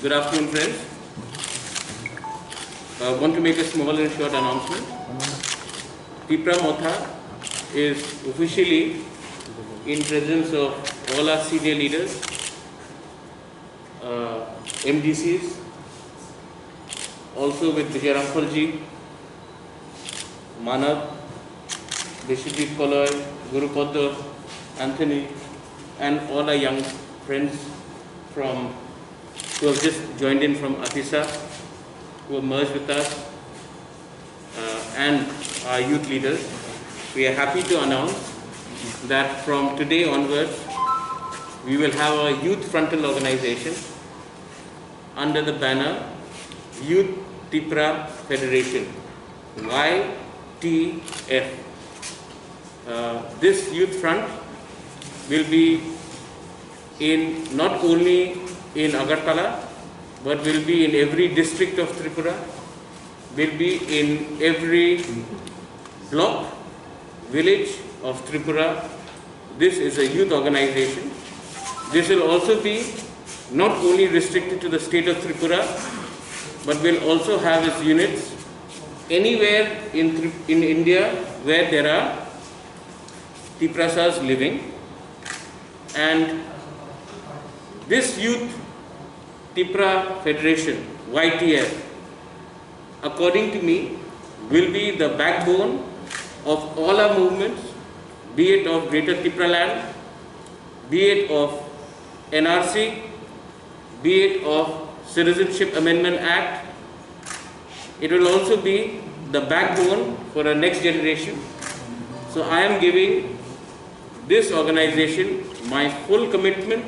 Good afternoon, friends. I want to make a small and short announcement. Tipra Motha is officially in presence of all our senior leaders, MDCs, also with Vijay Ramphal-ji, Manav, Vishwajit Koloy, Guru Padda, Anthony, and all our young friends who have just joined in from Atisa, who have merged with us, and our youth leaders. We are happy to announce that from today onwards, we will have a youth frontal organization under the banner Youth Tipra Federation, YTF. This youth front will be not only in Agartala, but will be in every district of Tripura, will be in every block, village of Tripura. This is a youth organization. This will also be not only restricted to the state of Tripura, but will also have its units anywhere in India where there are Tiprasas living. And this Youth Tipra Federation, YTF, according to me, will be the backbone of all our movements, be it of Greater Tipra land, be it of NRC, be it of Citizenship Amendment Act. It will also be the backbone for our next generation. So I am giving this organization my full commitment,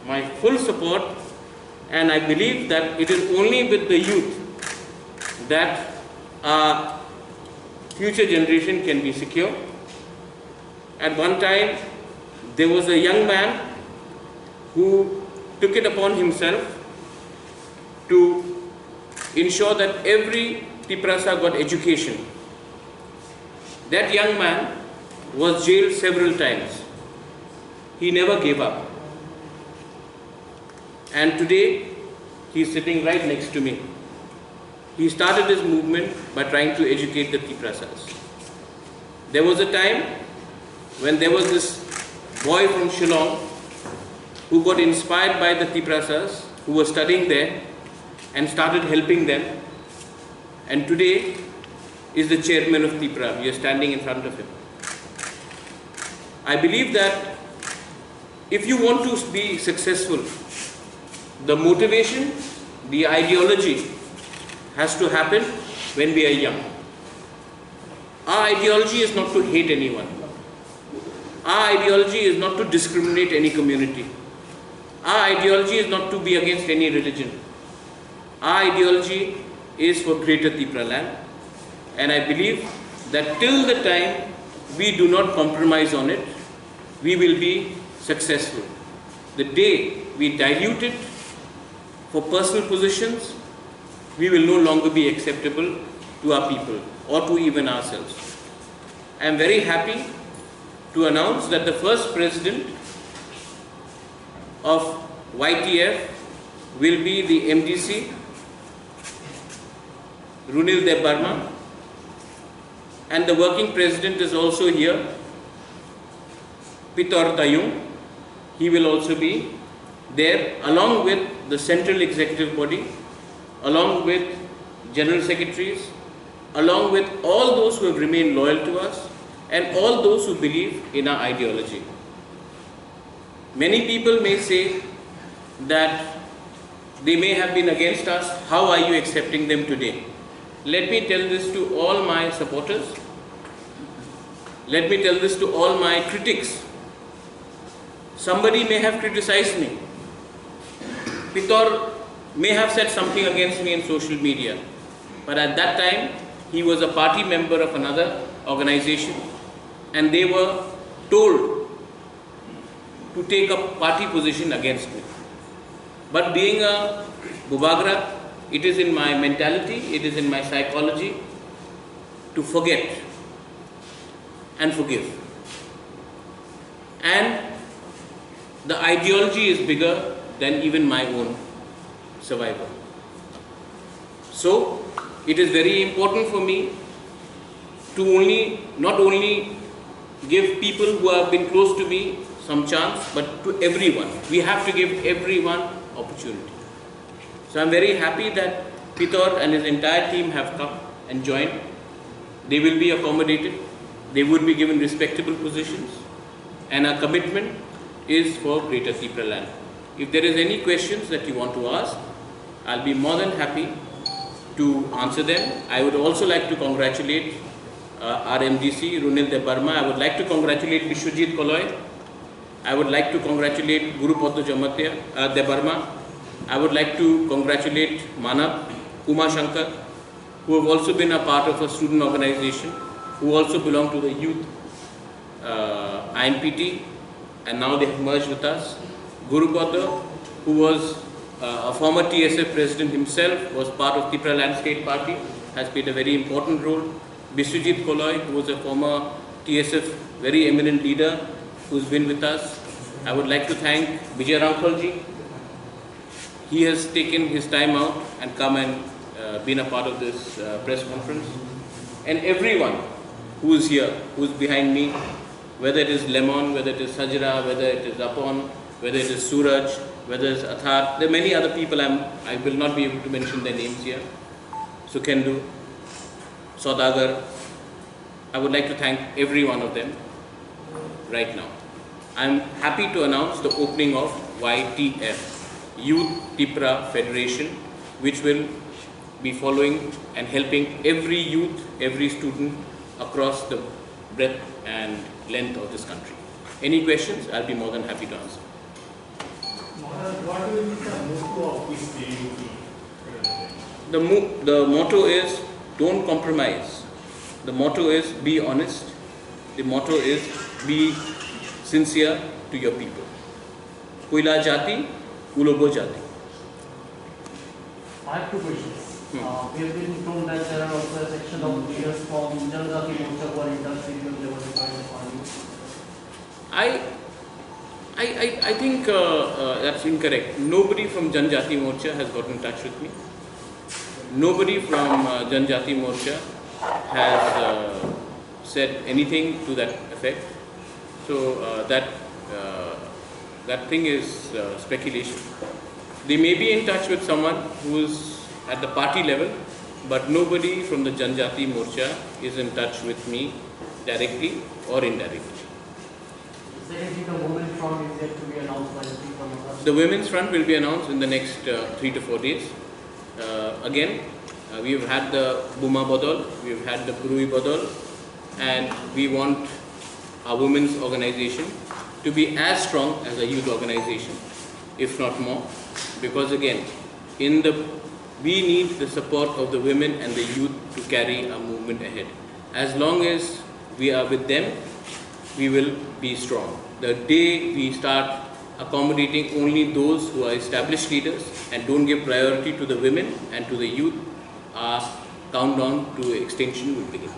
my full support, and I believe that it is only with the youth that our future generation can be secure. At one time, there was a young man who took it upon himself to ensure that every Tiprasa got education. That young man was jailed several times. He never gave up. And today, he is sitting right next to me. He started his movement by trying to educate the Tiprasas. There was a time when there was this boy from Shillong who got inspired by the Tiprasas who were studying there and started helping them. And today is the chairman of Tipra. We are standing in front of him. I believe that if you want to be successful, the motivation, the ideology has to happen when we are young. Our ideology is not to hate anyone. Our ideology is not to discriminate any community. Our ideology is not to be against any religion. Our ideology is for Greater Tipra land. And I believe that till the time we do not compromise on it, we will be successful. The day we dilute it for personal positions, we will no longer be acceptable to our people or to even ourselves. I am very happy to announce that the first president of YTF will be the MDC, Runil Deb Barma, and the working president is also here, Pitor Tayung. He will also be there along with the central executive body, along with general secretaries, along with all those who have remained loyal to us and all those who believe in our ideology. Many people may say that they may have been against us. How are you accepting them today? Let me tell this to all my supporters. Let me tell this to all my critics. Somebody may have criticized me. Pitor may have said something against me in social media. But at that time, he was a party member of another organization and they were told to take a party position against me. But being a Bubagra, it is in my mentality, it is in my psychology to forget and forgive. And the ideology is bigger than even my own. survival. So it is very important for me to not only give people who have been close to me some chance, but to everyone. We have to give everyone opportunity. So I'm very happy that Pitor and his entire team have come and joined. They will be accommodated. They would be given respectable positions. And our commitment is for Greater Tipra land. If there is any questions that you want to ask, I'll be more than happy to answer them. I would also like to congratulate our MDC, Runil Debarma. I would like to congratulate Biswajit Koloy. I would like to congratulate Guru Padma Debarma. I would like to congratulate Manav, Uma Shankar, who have also been a part of a student organization, who also belong to the youth INPT, and now they have merged with us. Guru Padma, who was a former TSF president himself, was part of Tipra Land State Party, has played a very important role. Biswajit Koloy, who was a former TSF very eminent leader, who's been with us. I would like to thank Vijay Ramkhalji. He has taken his time out and come and been a part of this press conference. And everyone who is here, who is behind me, whether it is Lemon, whether it is Sajra, whether it is Apon, whether it is Suraj, whether it is Athar. There are many other people I will not be able to mention their names here. Sukhendu, Saudagar. I would like to thank every one of them right now. I am happy to announce the opening of YTF, Youth Tipra Federation, which will be following and helping every youth, every student across the breadth and length of this country. Any questions? I'll be more than happy to answer. What will be the motto of this DAYUT? The motto is don't compromise. The motto is be honest. The motto is be sincere to your people. Kuila jati, ulobo jati. I have two questions. We have been told that there are also a section of leaders from Janjati Morcha who are in touch with you and they were required to I think that's incorrect. Nobody from Janjati Morcha has got in touch with me. Nobody from Janjati Morcha has said anything to that effect. So that thing is speculation. They may be in touch with someone who is at the party level, but nobody from the Janjati Morcha is in touch with me directly or indirectly. Secondly, the women's front is yet to be announced by the people. The women's front will be announced in the next 3 to 4 days. Again, we have had the Buma Badal, we have had the Purui Badal, and we want our women's organization to be as strong as a youth organization, if not more, because again, we need the support of the women and the youth to carry our movement ahead. As long as we are with them, we will be strong. The day we start accommodating only those who are established leaders and don't give priority to the women and to the youth, our countdown to extinction will begin.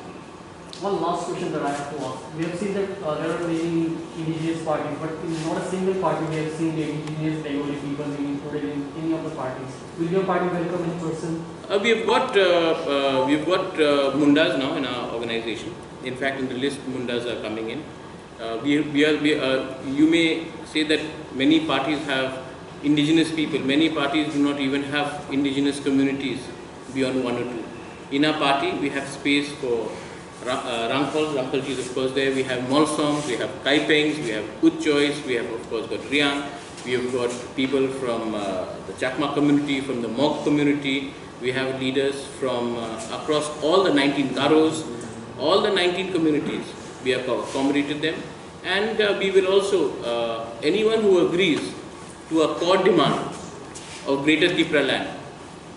One last question that I have to ask. We have seen that there are many indigenous parties, but in not a single party we have seen the indigenous Bengali people being included in any of the parties. Will your party welcome in person? We have got Mundas now in our organization. In fact, in the list, Mundas are coming in. You may say that many parties have indigenous people. Many parties do not even have indigenous communities beyond 1 or 2. In our party, we have space for Ramkhalji is of course there. We have Molsoms, we have Kaipengs, we have Utchois, we have of course got Riang. We have got people from the Chakma community, from the Mog community. We have leaders from across all the 19 Garos, all the 19 communities. We have accommodated them, and we will also, anyone who agrees to a core demand of Greater Tipra land,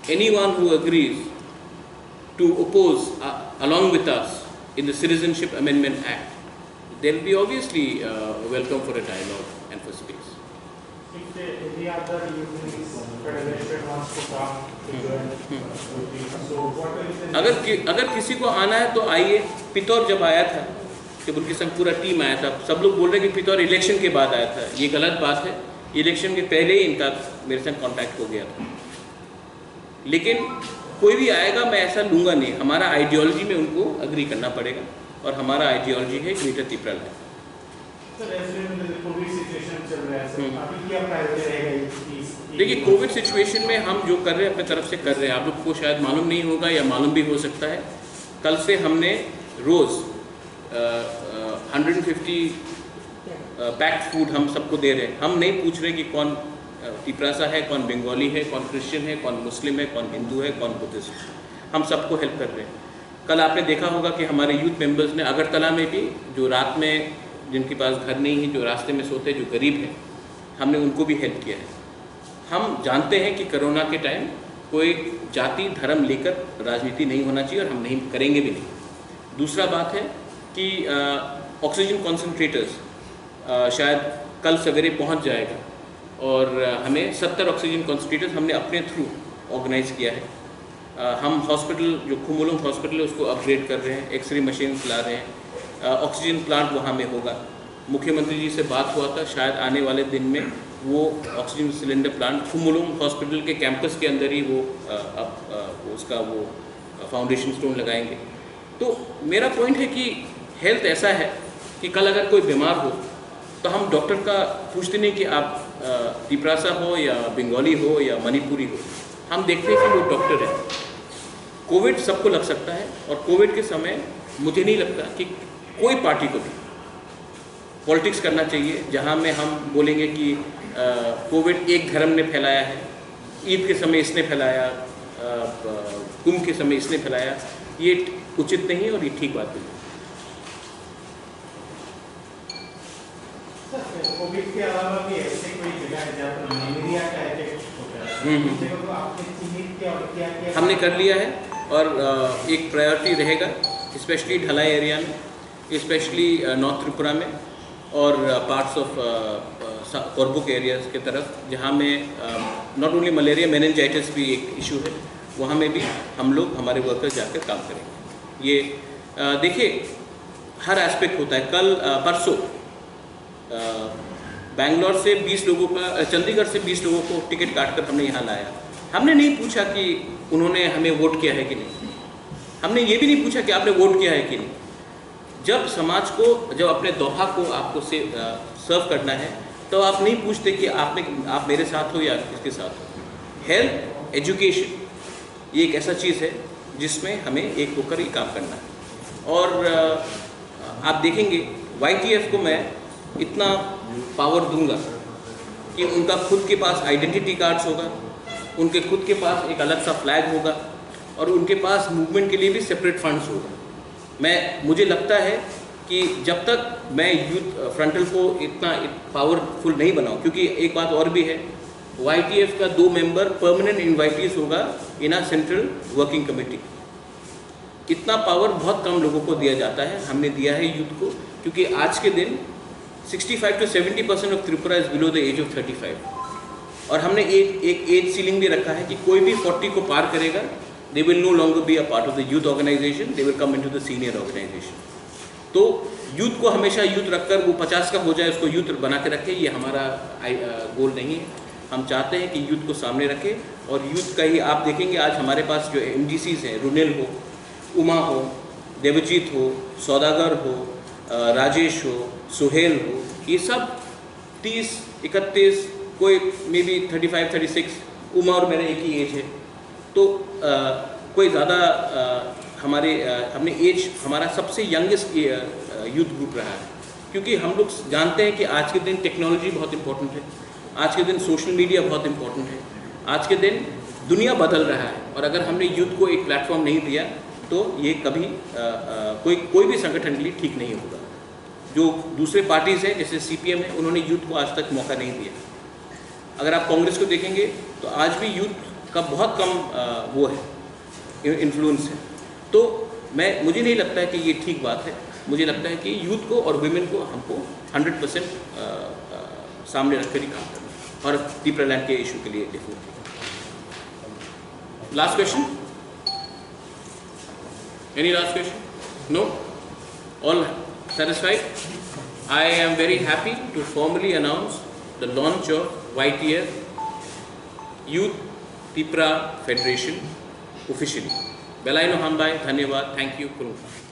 anyone who agrees to oppose along with us in the Citizenship Amendment Act, they will be obviously welcome for a dialogue and for space. If any other youth federation wants to come to join, so what will be the... अगर किसी को आना है तो आइए. पितौर जब आया था, टेबुल की संग पूरा टीम आया था. सब लोग बोल रहे हैं कि पितौर इलेक्शन के बाद आया था. ये गलत बात है. इलेक्शन के पहले ही इनका मेरे साथ कांटेक्ट हो गया था. लेकिन कोई भी आएगा मैं ऐसा लूँगा नहीं, हमारा आइडियोलॉजी में उनको अग्री करना पड़ेगा और हमारा आइडियोलॉजी है ग्रेटर त्रिपुरा लैंड। सर ऐसे में कोविड सिचुएशन चल रहा है सर, अभी क्या प्रायोरिटी रहेगा? देखिए कोविड सिचुएशन में हम जो कर रहे हैं अपने तरफ से कर रहे हैं, आप लोग को शायद मालूम नहीं होगा या मालूम भी हो सकता है, कल से हमने रोज़ 150 पैक्ड फूड हम सबको दे रहे हैं। हम नहीं पूछ रहे कि कौन तिपरासा है, कौन बंगाली है, कौन क्रिश्चियन है, कौन मुस्लिम है, कौन हिंदू है, कौन बुद्धिस्ट है, हम सबको हेल्प कर रहे हैं। कल आपने देखा होगा कि हमारे यूथ मेंबर्स ने अगरतला में भी, जो रात में जिनके पास घर नहीं है, जो रास्ते में सोते हैं, जो गरीब हैं, हमने उनको भी हेल्प किया है। हम जानते हैं कि कोरोना के टाइम कोई जाति धर्म लेकर राजनीति नहीं होना चाहिए और हम नहीं करेंगे भी नहीं। दूसरा बात है कि ऑक्सीजन कॉन्सेंट्रेटर्स शायद कल सवेरे पहुंच जाएगा और हमें 70 ऑक्सीजन कॉन्सेंट्रेटर्स हमने अपने थ्रू ऑर्गेनाइज किया है। हम हॉस्पिटल जो खुमुलुंग हॉस्पिटल है उसको अपग्रेड कर रहे हैं, एक्सरे मशीन ला रहे हैं, ऑक्सीजन प्लांट वहाँ में होगा। मुख्यमंत्री जी से बात हुआ था, शायद आने वाले दिन में वो ऑक्सीजन सिलेंडर प्लांट खुमुलुंग हॉस्पिटल के कैंपस के अंदर ही वो उसका वो फाउंडेशन स्टोन लगाएंगे। तो मेरा पॉइंट है कि हेल्थ ऐसा है कि कल अगर कोई बीमार हो तो हम डॉक्टर का पूछते नहीं कि आप तिपरासा हो या बंगाली हो या मणिपुरी हो, हम देखते हैं कि वो डॉक्टर है। कोविड सबको लग सकता है और कोविड के समय मुझे नहीं लगता कि कोई पार्टी को भी पॉलिटिक्स करना चाहिए जहां में हम बोलेंगे कि कोविड एक धर्म ने फैलाया है, ईद के समय इसने फैलाया, कुंभ के समय इसने फैलाया, ये उचित नहीं है और ये ठीक बात नहीं है। कोविड के अलावा भी ऐसे कोई जगह है जहाँ पर मलेरिया का अटैक होता है, तो आपने चिन्हित किया और क्या हमने कर लिया है और एक प्रायोरिटी रहेगा स्पेशली ढलाई एरिया में, स्पेशली नॉर्थ त्रिपुरा में और पार्ट्स ऑफ कोरबुक एरियाज के तरफ, जहाँ में नॉट ओनली मलेरिया मेनिंजाइटिस भी एक इशू है, वहाँ में भी हम लोग हमारे वर्कर्स जाकर काम करेंगे। ये देखिए हर एस्पेक्ट होता है। कल परसों बैंगलोर से 20 लोगों का, चंडीगढ़ से 20 लोगों को टिकट काटकर हमने यहाँ लाया। हमने नहीं पूछा कि उन्होंने हमें वोट किया है कि नहीं, हमने ये भी नहीं पूछा कि आपने वोट किया है कि नहीं। जब समाज को, जब अपने दोहा को आपको सर्व करना है तो आप नहीं पूछते कि आप मेरे साथ हो या किसके साथ हो। हेल्थ एजुकेशन ये एक ऐसा चीज़ है जिसमें हमें एक होकर ही काम करना है। और आप देखेंगे YTF को मैं इतना पावर दूंगा कि उनका खुद के पास आइडेंटिटी कार्ड्स होगा, उनके खुद के पास एक अलग सा फ्लैग होगा और उनके पास मूवमेंट के लिए भी सेपरेट फंड्स होगा। मुझे लगता है कि जब तक मैं यूथ फ्रंटल को इतना पावरफुल नहीं बनाऊं, क्योंकि एक बात और भी है, YTF का 2 मेंबर परमानेंट इनवाइटीज होगा इन आ सेंट्रल वर्किंग कमेटी। इतना पावर बहुत कम लोगों को दिया जाता है, हमने दिया है यूथ को, क्योंकि आज के दिन 65 to 70% of Tripura is below the age of 35 और हमने एक एज सीलिंग भी रखा है कि कोई भी 40 को पार करेगा, they will no longer be a part of the youth organization, they will come into the senior organization. तो यूथ को हमेशा यूथ रखकर वो 50 का हो जाए उसको यूथ बना के रखे, ये हमारा गोल नहीं है। हम चाहते हैं कि यूथ को सामने रखें और यूथ का ही आप देखेंगे आज हमारे पास जो MDCs हैं, रुनेल हो, उमा हो, देवजीत हो, सौदागर हो, राजेश हो, सुहेल हो, ये सब 30, 31, कोई मे बी 35, 36, उमा और मेरा एक ही एज है। तो कोई ज़्यादा हमने एज हमारा सबसे यंगेस्ट यूथ ग्रुप रहा है, क्योंकि हम लोग जानते हैं कि आज के दिन टेक्नोलॉजी बहुत इंपॉर्टेंट है, आज के दिन सोशल मीडिया बहुत इंपॉर्टेंट है, आज के दिन दुनिया बदल रहा है और अगर हमने यूथ को एक प्लेटफॉर्म नहीं दिया तो ये कभी कोई भी संगठन के लिए ठीक नहीं होगा। जो दूसरे पार्टीज़ हैं जैसे CPM है, उन्होंने यूथ को आज तक मौका नहीं दिया। अगर आप कांग्रेस को देखेंगे तो आज भी यूथ का बहुत कम वो है, इन्फ्लुएंस है। तो मुझे नहीं लगता है कि ये ठीक बात है। मुझे लगता है कि यूथ को और वुमेन को हमको 100% सामने रखकर ही काम करना है और त्रिपुरा लैंड के इशू के लिए देखो। Last question, any last question? No, all satisfied? I am very happy to formally announce the launch of YTF Youth Tripura Federation officially. Belaino Hambai, Dhanyavad, thank you, Kurumfa.